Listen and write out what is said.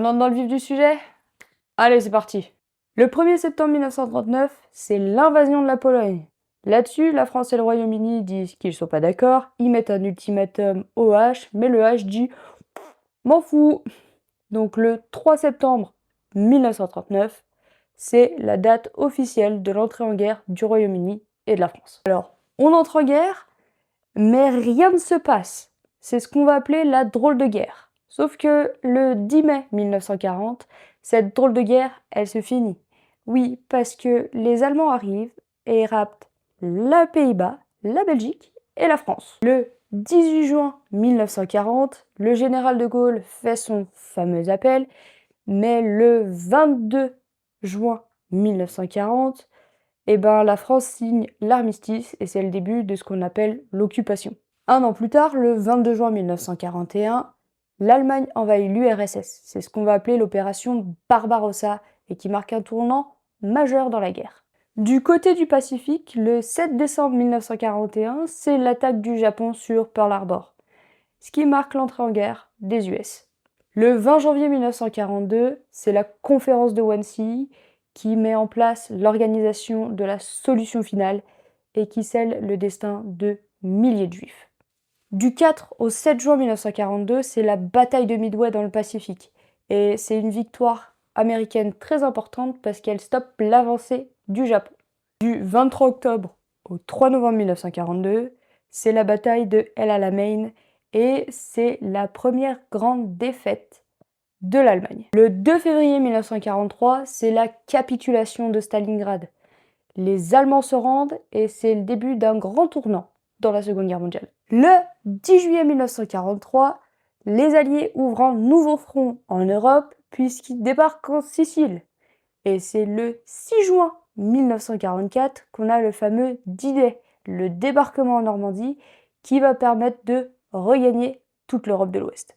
On entre dans le vif du sujet? Allez, c'est parti. Le 1er septembre 1939, c'est l'invasion de la Pologne. Là-dessus, la France et le Royaume-Uni disent qu'ils sont pas d'accord, ils mettent un ultimatum au H, mais le H dit « m'en fous ». Donc le 3 septembre 1939, c'est la date officielle de l'entrée en guerre du Royaume-Uni et de la France. Alors, on entre en guerre, mais rien ne se passe. C'est ce qu'on va appeler la drôle de guerre. Sauf que le 10 mai 1940, cette drôle de guerre, elle se finit. Oui, parce que les Allemands arrivent et raptent les Pays-Bas, la Belgique et la France. Le 18 juin 1940, le général de Gaulle fait son fameux appel, mais le 22 juin 1940, la France signe l'armistice et c'est le début de ce qu'on appelle l'occupation. Un an plus tard, le 22 juin 1941, l'Allemagne envahit l'URSS. C'est ce qu'on va appeler l'opération Barbarossa et qui marque un tournant majeur dans la guerre. Du côté du Pacifique, le 7 décembre 1941, c'est l'attaque du Japon sur Pearl Harbor, ce qui marque l'entrée en guerre des US. Le 20 janvier 1942, c'est la conférence de Wannsee qui met en place l'organisation de la solution finale et qui scelle le destin de milliers de juifs. Du 4 au 7 juin 1942, c'est la bataille de Midway dans le Pacifique. Et c'est une victoire américaine très importante parce qu'elle stoppe l'avancée du Japon. Du 23 octobre au 3 novembre 1942, c'est la bataille de El Alamein et c'est la première grande défaite de l'Allemagne. Le 2 février 1943, c'est la capitulation de Stalingrad. Les Allemands se rendent et c'est le début d'un grand tournant dans la Seconde Guerre mondiale. Le 10 juillet 1943, les Alliés ouvrent un nouveau front en Europe puisqu'ils débarquent en Sicile. Et c'est le 6 juin 1944 qu'on a le fameux D-Day, le débarquement en Normandie, qui va permettre de regagner toute l'Europe de l'Ouest.